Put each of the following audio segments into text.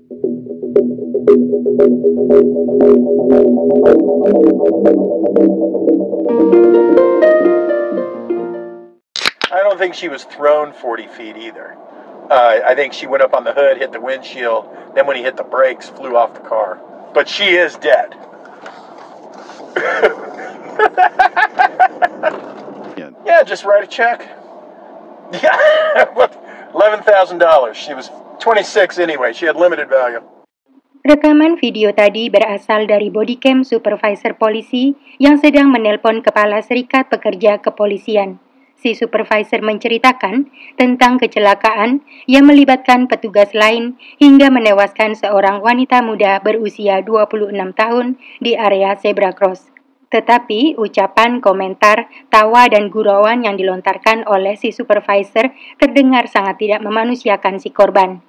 I don't think she was thrown 40 feet either. I think she went up on the hood, hit the windshield, then when he hit the brakes, flew off the car. But she is dead. Yeah, just write a check. Yeah, $11,000. She was 26 anyway. She had limited value. Rekaman video tadi berasal dari bodycam supervisor polisi yang sedang menelpon Kepala Serikat Pekerja Kepolisian. Si supervisor menceritakan tentang kecelakaan yang melibatkan petugas lain hingga menewaskan seorang wanita muda berusia 26 tahun di area zebra cross. Tetapi ucapan, komentar, tawa dan gurauan yang dilontarkan oleh si supervisor terdengar sangat tidak memanusiakan si korban.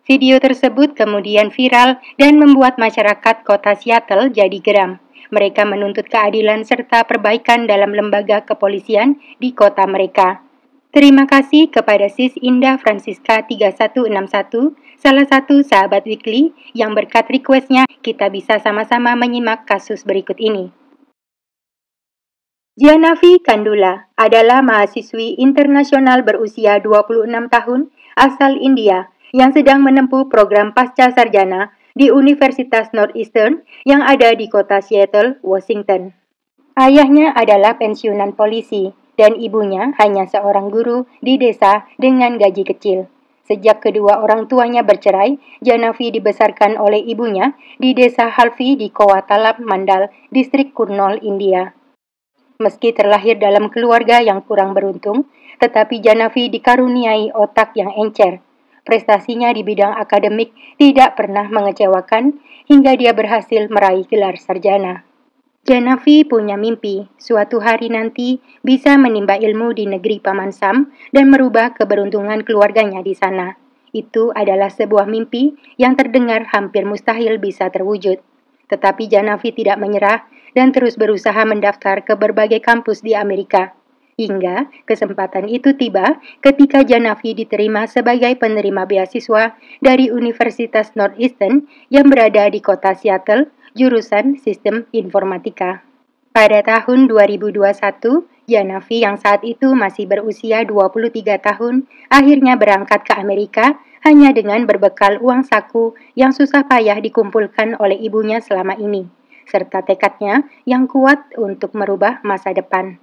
Video tersebut kemudian viral dan membuat masyarakat kota Seattle jadi geram. Mereka menuntut keadilan serta perbaikan dalam lembaga kepolisian di kota mereka. Terima kasih kepada Sis Indah Francisca 3161, salah satu sahabat Weekly yang berkat requestnya kita bisa sama-sama menyimak kasus berikut ini. Janavi Kandula adalah mahasiswi internasional berusia 26 tahun asal India yang sedang menempuh program pasca sarjana di Universitas Northeastern yang ada di kota Seattle, Washington. Ayahnya adalah pensiunan polisi dan ibunya hanya seorang guru di desa dengan gaji kecil. Sejak kedua orang tuanya bercerai, Janavi dibesarkan oleh ibunya di desa Halvi di Koatalam Mandal, distrik Kurnool, India. Meski terlahir dalam keluarga yang kurang beruntung, tetapi Janavi dikaruniai otak yang encer. Prestasinya di bidang akademik tidak pernah mengecewakan hingga dia berhasil meraih gelar sarjana. Janavi punya mimpi suatu hari nanti bisa menimba ilmu di negeri Paman Sam dan merubah keberuntungan keluarganya di sana. Itu adalah sebuah mimpi yang terdengar hampir mustahil bisa terwujud. Tetapi Janavi tidak menyerah dan terus berusaha mendaftar ke berbagai kampus di Amerika. Hingga kesempatan itu tiba ketika Janavi diterima sebagai penerima beasiswa dari Universitas Northeastern yang berada di kota Seattle, jurusan Sistem Informatika. Pada tahun 2021, Janavi yang saat itu masih berusia 23 tahun, akhirnya berangkat ke Amerika hanya dengan berbekal uang saku yang susah payah dikumpulkan oleh ibunya selama ini, serta tekadnya yang kuat untuk merubah masa depan.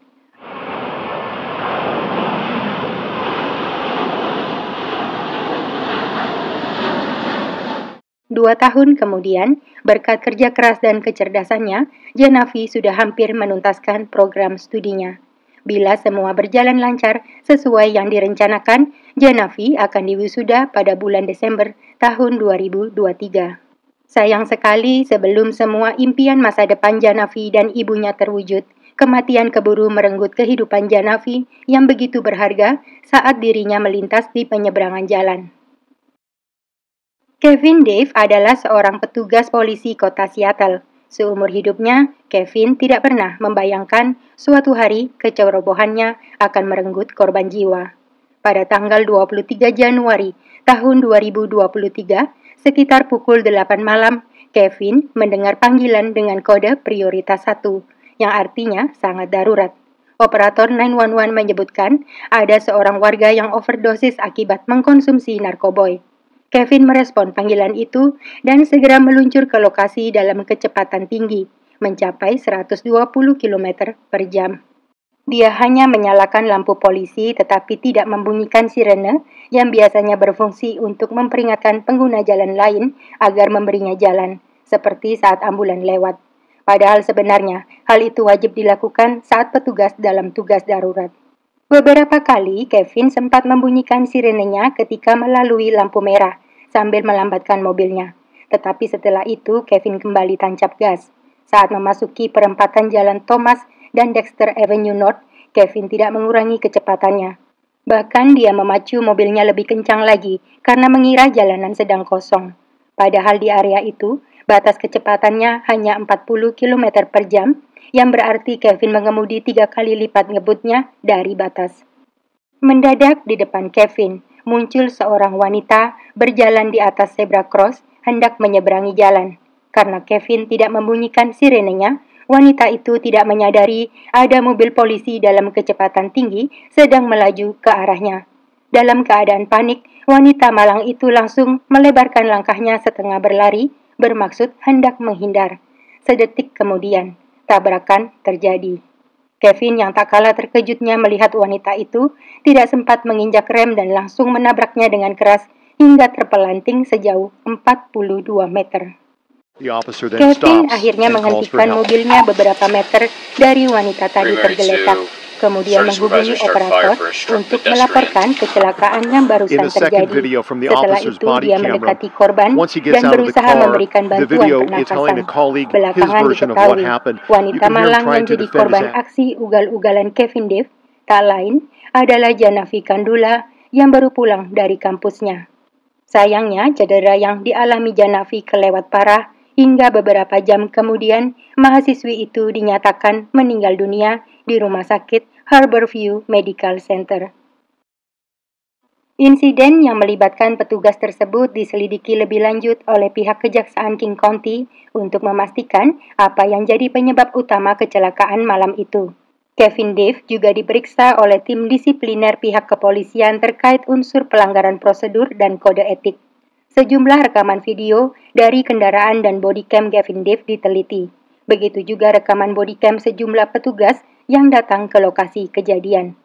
2 tahun kemudian, berkat kerja keras dan kecerdasannya, Janavi sudah hampir menuntaskan program studinya. Bila semua berjalan lancar sesuai yang direncanakan, Janavi akan diwisuda pada bulan Desember tahun 2023. Sayang sekali sebelum semua impian masa depan Janavi dan ibunya terwujud, kematian keburu merenggut kehidupan Janavi yang begitu berharga saat dirinya melintas di penyeberangan jalan. Kevin Dave adalah seorang petugas polisi kota Seattle. Seumur hidupnya, Kevin tidak pernah membayangkan suatu hari kecerobohannya akan merenggut korban jiwa. Pada tanggal 23 Januari tahun 2023, sekitar pukul 8 malam, Kevin mendengar panggilan dengan kode prioritas 1, yang artinya sangat darurat. Operator 911 menyebutkan ada seorang warga yang overdosis akibat mengkonsumsi narkoboy. Kevin merespon panggilan itu dan segera meluncur ke lokasi dalam kecepatan tinggi, mencapai 120 km per jam. Dia hanya menyalakan lampu polisi tetapi tidak membunyikan sirene yang biasanya berfungsi untuk memperingatkan pengguna jalan lain agar memberinya jalan, seperti saat ambulan lewat. Padahal sebenarnya, hal itu wajib dilakukan saat petugas dalam tugas darurat. Beberapa kali, Kevin sempat membunyikan sirenenya ketika melalui lampu merah sambil melambatkan mobilnya. Tetapi setelah itu, Kevin kembali tancap gas. Saat memasuki perempatan jalan Thomas dan Dexter Avenue North, Kevin tidak mengurangi kecepatannya. Bahkan dia memacu mobilnya lebih kencang lagi karena mengira jalanan sedang kosong. Padahal di area itu, batas kecepatannya hanya 40 km per jam, yang berarti Kevin mengemudi 3 kali lipat ngebutnya dari batas. Mendadak di depan Kevin, muncul seorang wanita berjalan di atas zebra cross hendak menyeberangi jalan. Karena Kevin tidak membunyikan sirenenya, wanita itu tidak menyadari ada mobil polisi dalam kecepatan tinggi sedang melaju ke arahnya. Dalam keadaan panik, wanita malang itu langsung melebarkan langkahnya setengah berlari, bermaksud hendak menghindar. Sedetik kemudian, tabrakan terjadi. Kevin yang tak kalah terkejutnya melihat wanita itu tidak sempat menginjak rem dan langsung menabraknya dengan keras hingga terpelanting sejauh 42 meter. Kevin akhirnya menghentikan mobilnya beberapa meter dari wanita tadi tergeletak, kemudian menghubungi operator untuk melaporkan kecelakaan yang barusan terjadi. Setelah itu, dia mendekati korban dan berusaha memberikan bantuan pernafasan. Belakangan diketahui, wanita malang yang jadi korban aksi ugal-ugalan Kevin Dev tak lain adalah Janavi Kandula yang baru pulang dari kampusnya. Sayangnya, cedera yang dialami Janavi kelewat parah hingga beberapa jam kemudian mahasiswi itu dinyatakan meninggal dunia di Rumah Sakit Harborview Medical Center. Insiden yang melibatkan petugas tersebut diselidiki lebih lanjut oleh pihak Kejaksaan King County untuk memastikan apa yang jadi penyebab utama kecelakaan malam itu. Kevin Dev juga diperiksa oleh tim disipliner pihak kepolisian terkait unsur pelanggaran prosedur dan kode etik. Sejumlah rekaman video dari kendaraan dan bodycam Kevin Dev diteliti. Begitu juga rekaman bodycam sejumlah petugas yang datang ke lokasi kejadian.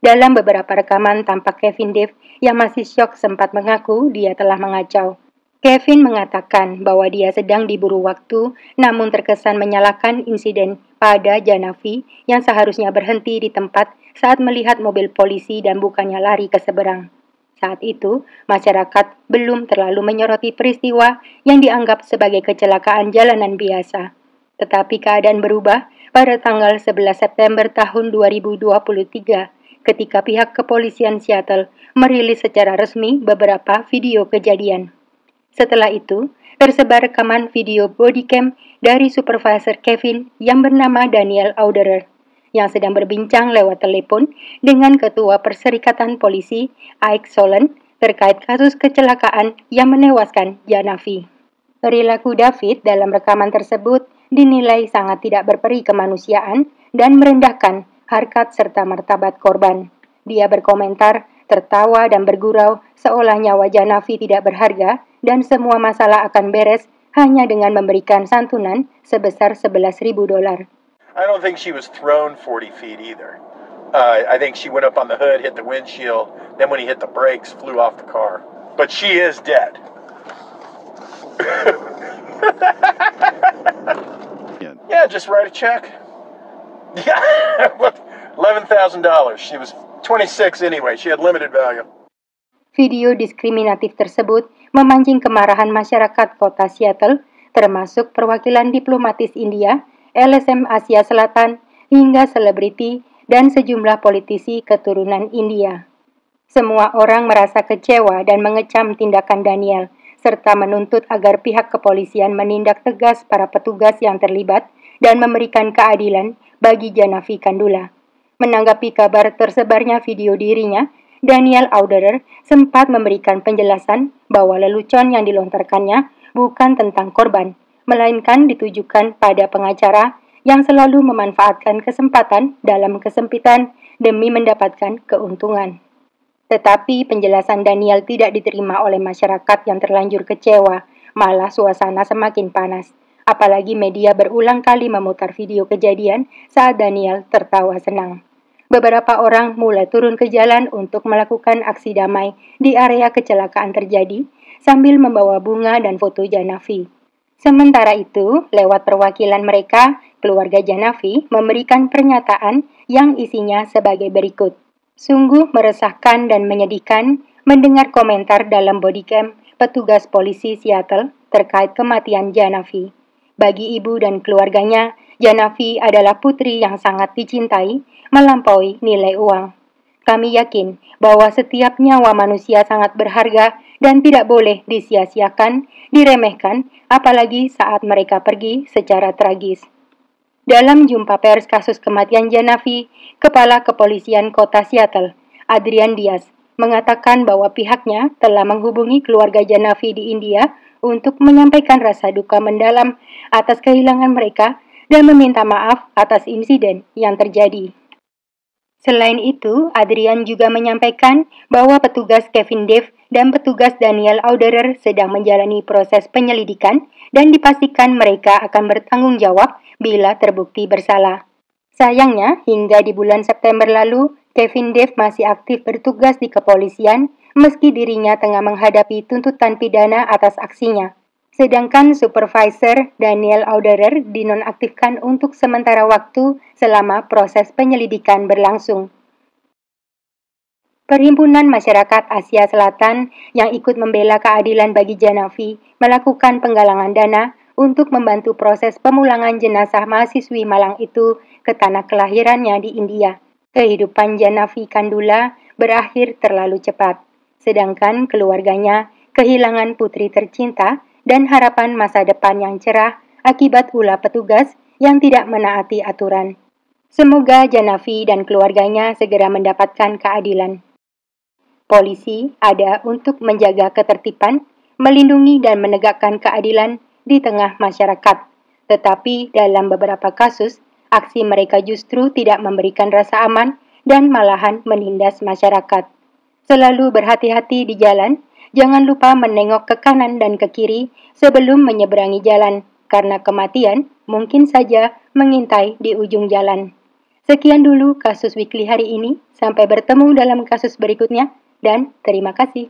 Dalam beberapa rekaman tampak Kevin Dev yang masih syok sempat mengaku dia telah mengacau. Kevin mengatakan bahwa dia sedang diburu waktu, namun terkesan menyalahkan insiden pada Janavi yang seharusnya berhenti di tempat saat melihat mobil polisi dan bukannya lari ke seberang. Saat itu, masyarakat belum terlalu menyoroti peristiwa yang dianggap sebagai kecelakaan jalanan biasa. Tetapi keadaan berubah pada tanggal 11 September tahun 2023 ketika pihak kepolisian Seattle merilis secara resmi beberapa video kejadian. Setelah itu, tersebar rekaman video bodycam dari supervisor Kevin yang bernama Daniel Auderer, yang sedang berbincang lewat telepon dengan Ketua Perserikatan Polisi Ike Solon terkait kasus kecelakaan yang menewaskan Janavi. Perilaku David dalam rekaman tersebut dinilai sangat tidak berperi kemanusiaan dan merendahkan harkat serta martabat korban. Dia berkomentar, tertawa dan bergurau seolah nyawa Janavi tidak berharga dan semua masalah akan beres hanya dengan memberikan santunan sebesar $11,000. I don't think she was thrown 40 feet either. I think she went up on the hood, hit the windshield, then when he hit the brakes, flew off the car. But she is dead. Yeah, just write a check. Yeah, $11,000. She was 26 anyway. She had limited value. Video diskriminatif tersebut memancing kemarahan masyarakat kota Seattle, termasuk perwakilan diplomatis India, LSM Asia Selatan, hingga selebriti dan sejumlah politisi keturunan India. Semua orang merasa kecewa dan mengecam tindakan Daniel, serta menuntut agar pihak kepolisian menindak tegas para petugas yang terlibat dan memberikan keadilan bagi Janavi Kandula. Menanggapi kabar tersebarnya video dirinya, Daniel Auderer sempat memberikan penjelasan bahwa lelucon yang dilontarkannya bukan tentang korban, melainkan ditujukan pada pengacara yang selalu memanfaatkan kesempatan dalam kesempitan demi mendapatkan keuntungan. Tetapi penjelasan Daniel tidak diterima oleh masyarakat yang terlanjur kecewa, malah suasana semakin panas. Apalagi media berulang kali memutar video kejadian saat Daniel tertawa senang. Beberapa orang mulai turun ke jalan untuk melakukan aksi damai di area kecelakaan terjadi sambil membawa bunga dan foto Janavi. Sementara itu, lewat perwakilan mereka, keluarga Janavi memberikan pernyataan yang isinya sebagai berikut. Sungguh meresahkan dan menyedihkan mendengar komentar dalam bodycam petugas polisi Seattle terkait kematian Janavi. Bagi ibu dan keluarganya, Janavi adalah putri yang sangat dicintai, melampaui nilai uang. Kami yakin bahwa setiap nyawa manusia sangat berharga dan tidak boleh disia-siakan, diremehkan, apalagi saat mereka pergi secara tragis. Dalam jumpa pers kasus kematian Janavi, Kepala Kepolisian Kota Seattle, Adrian Diaz, mengatakan bahwa pihaknya telah menghubungi keluarga Janavi di India untuk menyampaikan rasa duka mendalam atas kehilangan mereka dan meminta maaf atas insiden yang terjadi. Selain itu, Adrian juga menyampaikan bahwa petugas Kevin Dev dan petugas Daniel Auderer sedang menjalani proses penyelidikan dan dipastikan mereka akan bertanggung jawab bila terbukti bersalah. Sayangnya, hingga di bulan September lalu, Kevin Dev masih aktif bertugas di kepolisian meski dirinya tengah menghadapi tuntutan pidana atas aksinya. Sedangkan supervisor Daniel Auderer dinonaktifkan untuk sementara waktu selama proses penyelidikan berlangsung. Perhimpunan Masyarakat Asia Selatan yang ikut membela keadilan bagi Janavi melakukan penggalangan dana untuk membantu proses pemulangan jenazah mahasiswi Malang itu ke tanah kelahirannya di India. Kehidupan Janavi Kandula berakhir terlalu cepat, sedangkan keluarganya kehilangan putri tercinta dan harapan masa depan yang cerah akibat ulah petugas yang tidak menaati aturan. Semoga Janavi dan keluarganya segera mendapatkan keadilan. Polisi ada untuk menjaga ketertiban, melindungi dan menegakkan keadilan di tengah masyarakat. Tetapi dalam beberapa kasus, aksi mereka justru tidak memberikan rasa aman dan malahan menindas masyarakat. Selalu berhati-hati di jalan. Jangan lupa menengok ke kanan dan ke kiri sebelum menyeberangi jalan, karena kematian mungkin saja mengintai di ujung jalan. Sekian dulu kasus weekly hari ini. Sampai bertemu dalam kasus berikutnya, dan terima kasih.